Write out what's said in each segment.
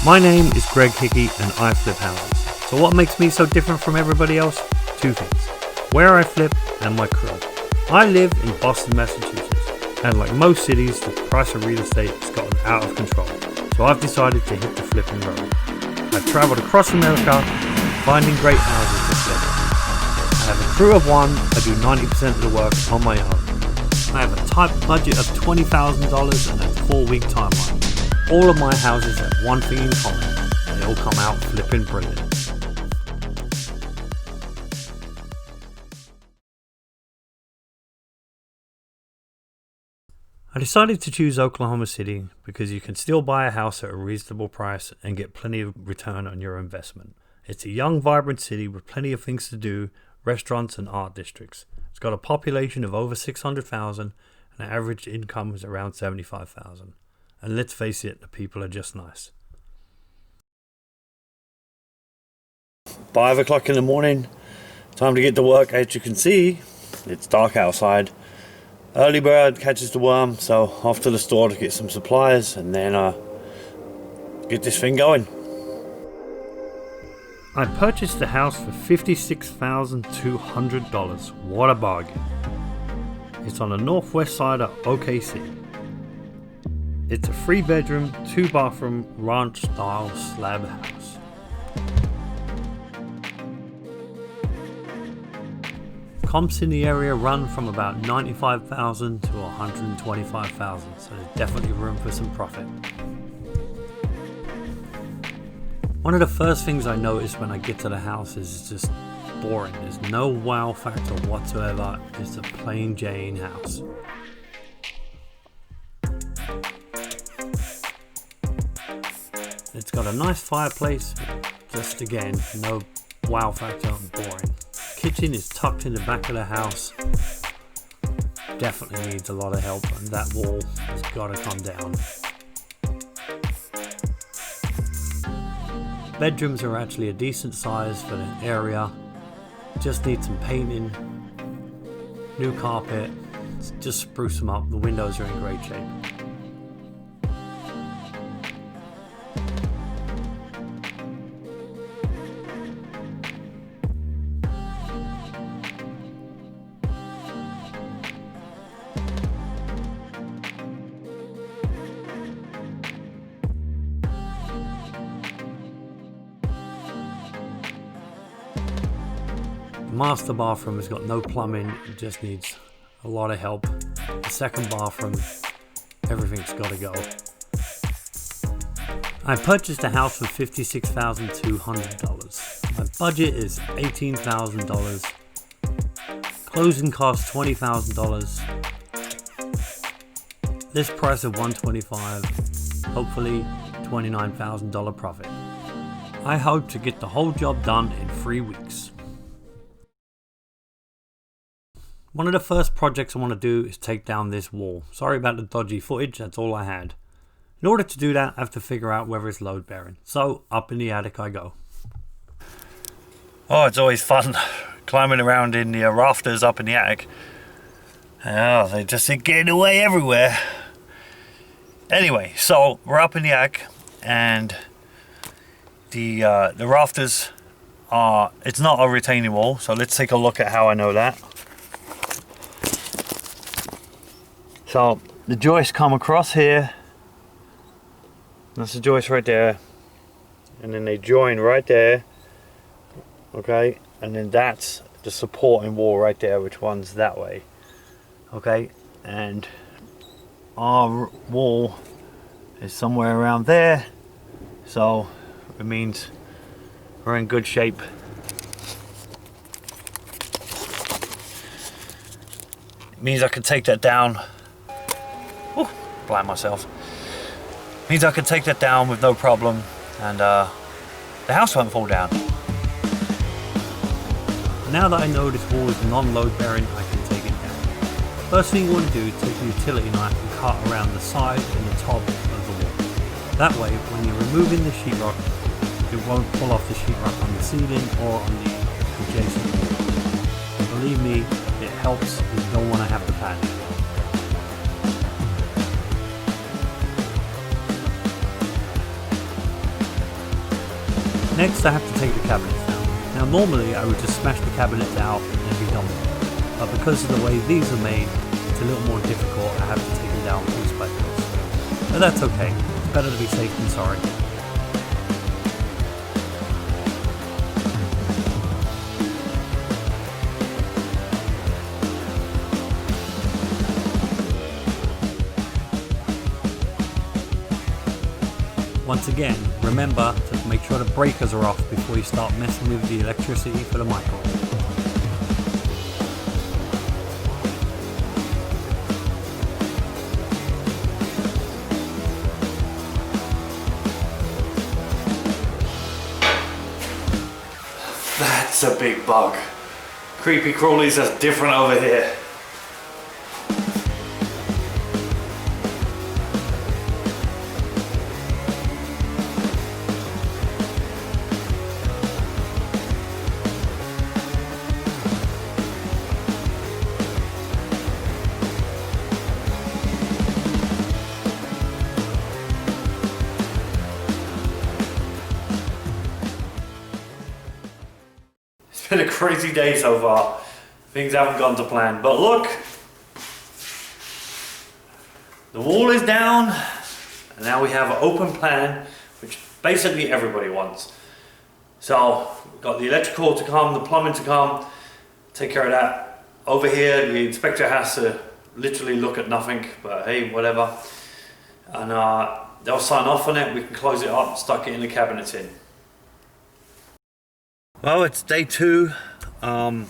My name is Greg Hickey and I flip houses. So what makes me so different from everybody else? Two things. Where I flip and my crew. I live in Boston, Massachusetts, and like most cities, the price of real estate has gotten out of control. So I've decided to hit the flipping road. I've travelled across America finding great houses to flip. I have a crew of one. I do 90% of the work on my own. I have a tight budget of $20,000 and a 4-week timeline. All of my houses have one thing in common. They all come out flipping brilliant. I decided to choose Oklahoma City because you can still buy a house at a reasonable price and get plenty of return on your investment. It's a young, vibrant city with plenty of things to do, restaurants and art districts. It's got a population of over 600,000 and an average income is around 75,000. And let's face it, the people are just nice. 5 o'clock in the morning, time to get to work. As you can see, it's dark outside. Early bird catches the worm, so off to the store to get some supplies and then get this thing going. I purchased the house for $56,200. What a bargain. It's on the northwest side of OKC. It's a 3-bedroom, 2-bathroom, ranch-style slab house. Comps in the area run from about $95,000 to $125,000, so there's definitely room for some profit. One of the first things I notice when I get to the house is it's just boring. There's no wow factor whatsoever. It's a plain Jane house. It's got a nice fireplace, just again, no wow factor, boring. Kitchen is tucked in the back of the house. Definitely needs a lot of help and that wall has got to come down. Bedrooms are actually a decent size for the area. Just need some painting, new carpet, just spruce them up. The windows are in great shape. The master bathroom has got no plumbing, it just needs a lot of help. The second bathroom, everything's got to go. I purchased a house for $56,200. My budget is $18,000. Closing costs $20,000. This price of $125,000, hopefully $29,000 profit. I hope to get the whole job done in 3 weeks. One of the first projects I want to do is take down this wall. Sorry about the dodgy footage, that's all I had. In order to do that, I have to figure out whether it's load bearing. So up in the attic I go. Oh, it's always fun climbing around in the rafters up in the attic. Oh, they just get away everywhere. Anyway, so we're up in the attic and the rafters are, it's not a retaining wall. So let's take a look at how I know that. So the joists come across here. That's the joist right there. And then they join right there. Okay. And then that's the supporting wall right there, which runs that way. Okay. And our wall is somewhere around there. So it means we're in good shape. It means I can take that down. Ooh, blind myself. Means I can take that down with no problem and the house won't fall down. Now that I know this wall is non-load bearing, I can take it down. First thing you want to do is take a utility knife and cut around the side and the top of the wall. That way, when you're removing the sheetrock, it won't pull off the sheetrock on the ceiling or on the adjacent wall. Believe me, it helps. You don't want to have to panic. Next I have to take the cabinets down. Now normally I would just smash the cabinets out and be done with it, but because of the way these are made, it's a little more difficult. I have to take them down piece by piece. But that's okay, it's better to be safe than sorry. Once again, remember to make sure the breakers are off before you start messing with the electricity for the microwave. That's a big bug. Creepy crawlies are different over here. It's been a crazy day so far. Things haven't gone to plan, but look, the wall is down, and now we have an open plan, which basically everybody wants. So we've got the electrical to come, the plumbing to come, take care of that. Over here, the inspector has to literally look at nothing, but hey, whatever. And they'll sign off on it, we can close it up, stuck it in the cabinets in. Well, it's day 2. Let's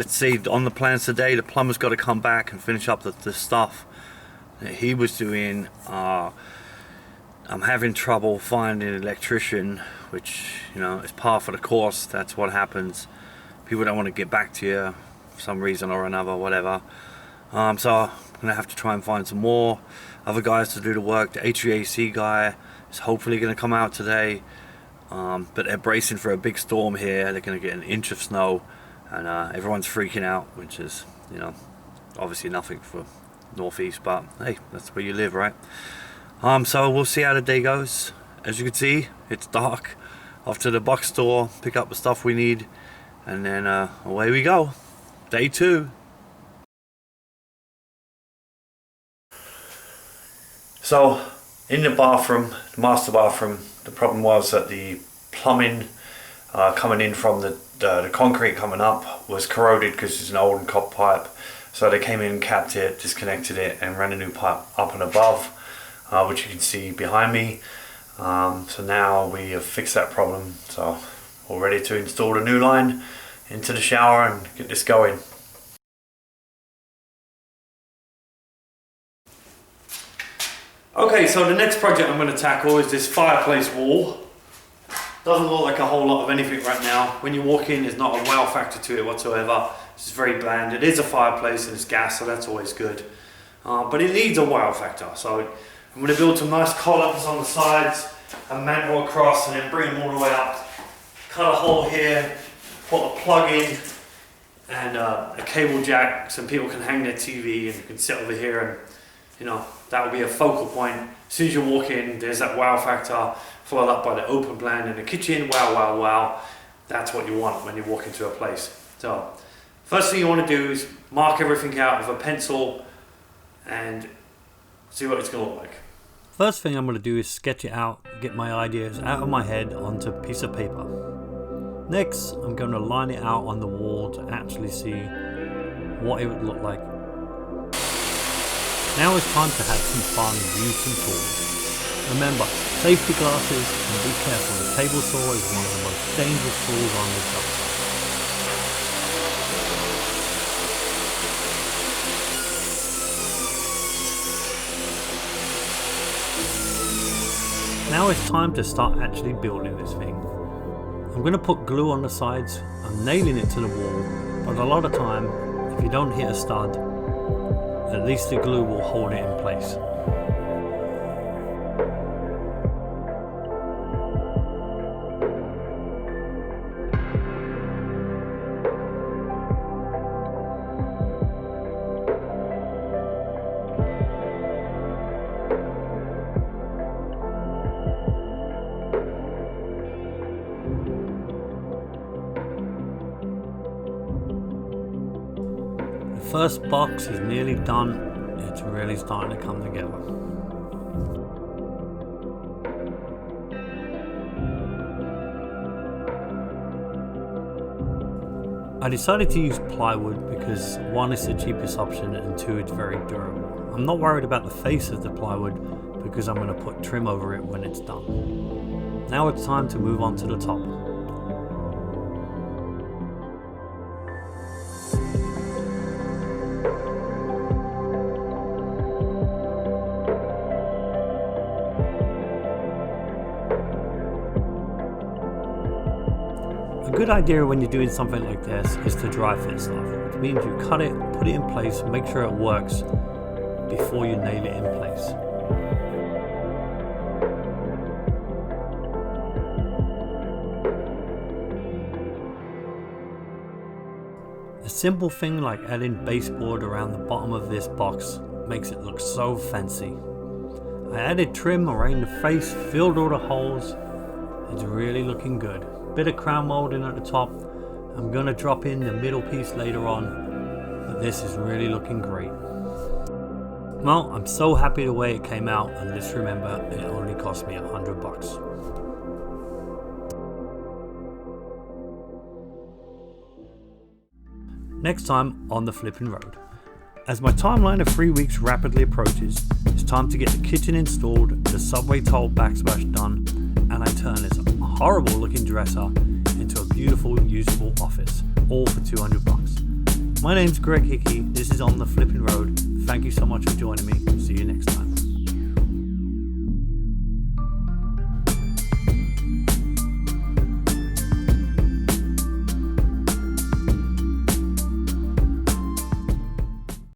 see, on the plans today, the plumber's got to come back and finish up the stuff that he was doing. I'm having trouble finding an electrician, which, you know, is par for the course. That's what happens. People don't want to get back to you for some reason or another, whatever. So I'm going to have to try and find some more other guys to do the work. The HVAC guy is hopefully going to come out today. But they're bracing for a big storm here. They're going to get an inch of snow, and everyone's freaking out, which is, you know, obviously nothing for Northeast, but hey, that's where you live, right? So we'll see how the day goes. As you can see, it's dark. Off to the box store, pick up the stuff we need, and then away we go. Day 2. So in the bathroom, the master bathroom, the problem was that the plumbing coming in from the concrete coming up was corroded because it's an old copper pipe. So they came in, capped it, disconnected it, and ran a new pipe up and above, which you can see behind me. So now we have fixed that problem. So we're ready to install the new line into the shower and get this going. Okay, so the next project I'm going to tackle is this fireplace wall. Doesn't look like a whole lot of anything right now. When you walk in, there's not a wow factor to it whatsoever. It's very bland. It is a fireplace and it's gas, so that's always good. But it needs a wow factor. So I'm going to build some nice columns on the sides, a mantle across, and then bring them all the way up. Cut a hole here, put a plug in, and a cable jack so people can hang their TV and you can sit over here, and you know, that will be a focal point. As soon as you walk in, there's that wow factor, followed up by the open plan in the kitchen. Wow, wow, wow. That's what you want when you walk into a place. So, first thing you want to do is mark everything out with a pencil and see what it's going to look like. First thing I'm going to do is sketch it out, get my ideas out of my head onto a piece of paper. Next, I'm going to line it out on the wall to actually see what it would look like. Now it's time to have some fun and use some tools. Remember, safety glasses, and be careful, the table saw is one of the most dangerous tools on the job. Now it's time to start actually building this thing. I'm going to put glue on the sides, I'm nailing it to the wall, but a lot of time, if you don't hit a stud, at least the glue will hold it in place. First box is nearly done. It's really starting to come together. I decided to use plywood because one, it's the cheapest option, and two, it's very durable. I'm not worried about the face of the plywood because I'm going to put trim over it when it's done. Now it's time to move on to the top. A good idea when you're doing something like this is to dry fit stuff, which means you cut it, put it in place, make sure it works before you nail it in place. A simple thing like adding baseboard around the bottom of this box makes it look so fancy. I added trim around the face, filled all the holes. It's really looking good. Bit of crown molding at the top. I'm gonna drop in the middle piece later on, but this is really looking great. Well, I'm so happy the way it came out, and just remember, it only cost me $100. Next time on the flipping road. As my timeline of 3 weeks rapidly approaches, it's time to get the kitchen installed, the subway tile backsplash done, and I turn this horrible looking dresser into a beautiful, usable office, all for $200. My name's Greg Hickey, this is On the Flipping Road. Thank you so much for joining me, see you next time.